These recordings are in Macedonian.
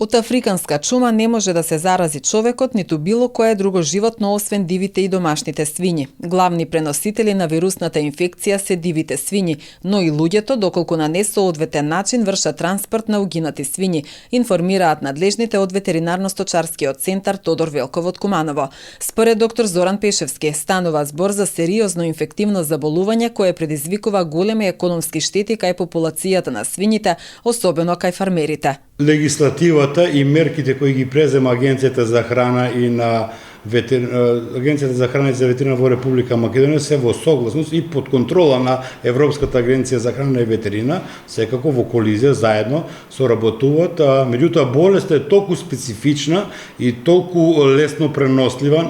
Од африканска чума не може да се зарази човекот, ниту било кое друго животно освен дивите и домашните свињи. Главни преносители на вирусната инфекција се дивите свињи, но и луѓето, доколку на несоодветен начин вршат транспорт на угинати свињи, информираат надлежните од ветеринарно-сточарскиот центар Тодор Велков од Куманово. Според доктор Зоран Пешевски, станува збор за сериозно инфективно заболување кое предизвикува големи економски штети кај популацијата на свињите, особено кај фармерите. Легислативата и мерките кои ги презема Агенцијата за храна и на Агенцијата за храна и за ветерина во Република Македонија се во согласност и под контрола на Европската агенција за храна и ветерина, секако во колизија заедно соработуваат, меѓутоа болеста е толку специфична и толку лесно пренослива,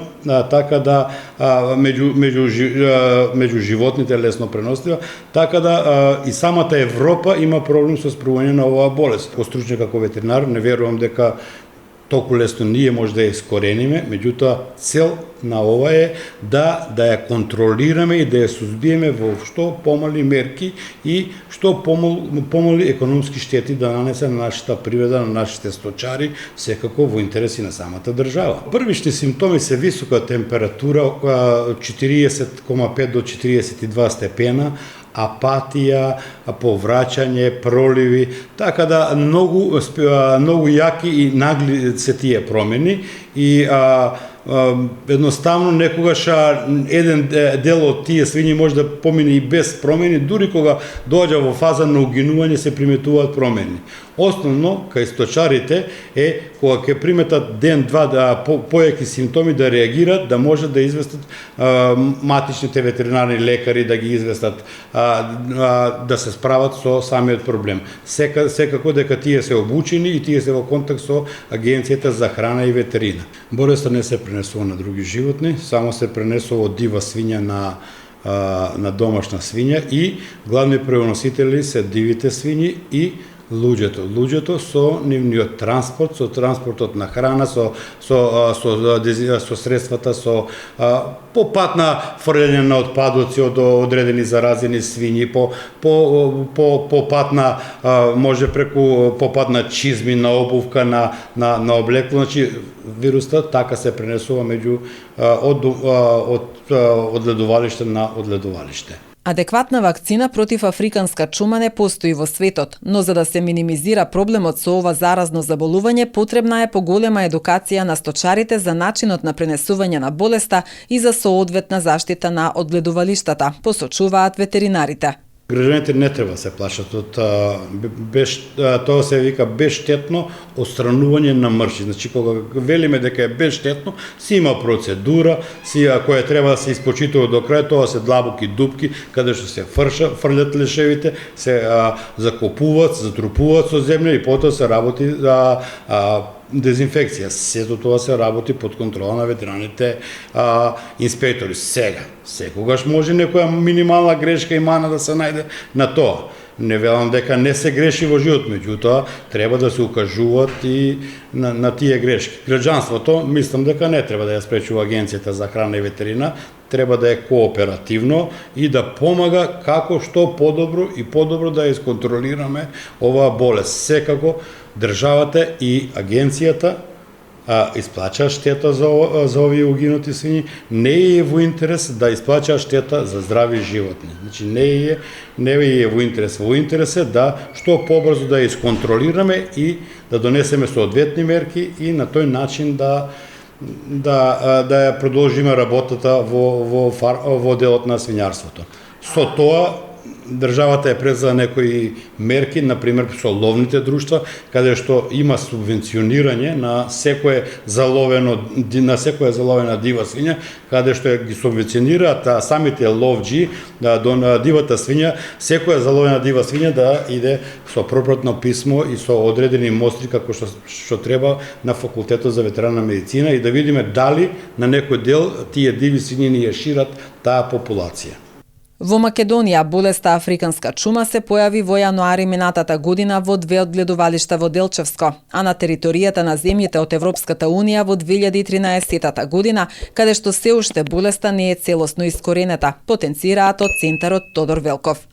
така да меѓу животните лесно пренослива, така да и самата Европа има проблем со спровање на оваа болест. Ко стручњак како ветеринар не верувам дека толку лесно ние може да ја искорениме, меѓутоа цел на ова е да ја контролираме и да ја сузбиеме во што помали мерки и што помали економски штети да нанесе на нашата привреда, на нашите сточари, секако во интереси на самата држава. Првични симптоми се висока температура, 40,5 до 42 степена, апатија, повраќање, проливи, така да многу јаки и нагли се тие промени и едноставно некогаш еден дел од тие свињи може да помине и без промени, дури кога доаѓа во фаза на угинување се приметуваат промени. Основно кај сточарите е кога ќе приметат ден-два појаки симптоми да реагираат, да можат да известат матичните ветеринарни лекари, да ги известат да се справат со самиот проблем. Секако дека тие се обучени и тие се во контакт со Агенцијата за храна и ветерина. Болеста не се пренесува на други животни, само се пренесува од дива свиња на домашна свиња и главни преносители се дивите свињи и луѓето со нивниот транспорт, со транспортот на храна, со средствата, со по пат на фрлење на отпадоци од одредени заразени свињи, по пат на може по пат на чизми, на обувка, на облекло, значи вирусот така се пренесува меѓу од одледувалиште на одледувалиште. Адекватна вакцина против африканска чума не постои во светот, но за да се минимизира проблемот со ова заразно заболување, потребна е поголема едукација на сточарите за начинот на пренесување на болеста и за соодветна заштита на одгледувалиштата, посочуваат ветеринарите. Граѓаните не треба да се плашат од тоа се вика безштетно отстранување на мрши. Значи кога велиме дека е безштетно, си има процедура, која треба да се испочитува до крај, тоа се длабоки дупки каде што се фрлат лешевите, се закопуваат, затрупуваат со земја и потоа се работи дезинфекција. Сето тоа се работи под контрола на ветеринарните инспектори. Секогаш може некоја минимална грешка и мана да се најде на тоа. Не велам дека не се греши во живот, меѓутоа треба да се укажуваат и на тие грешки. Граѓанството мислам дека не треба да ја спречува Агенцијата за храна и ветерина, треба да е кооперативно и да помага како што подобро да исконтролираме оваа болест. Секако државата и агенцијата исплачаа штета за овие угинати свињи, не е во интерес да исплачаа штета за здрави животни. Значи не е во интерес. Во интерес е да што побрзо да исконтролираме и да донесеме соодветни мерки и на тој начин да ја продолжиме работата во делот на свињарството. Со тоа државата е презела некои мерки, например со ловните друштва, каде што има субвенционирање на секоја заловена дива свиња, каде што ги субвенционираат самите ловџи до дивата свиња, секоја заловена дива свиња да иде со пропратно писмо и со одредени мостри како што треба на факултетот за ветеринарна медицина и да видиме дали на некој дел тие диви свињи ни ја шират таа популација. Во Македонија болеста африканска чума се појави во јануари минатата година во 2 одгледувалишта во Делчевско, а на територијата на земјите од Европската Унија во 2013 година, каде што се уште болеста не е целосно искоренета, потенцираат од центарот Тодор Велков.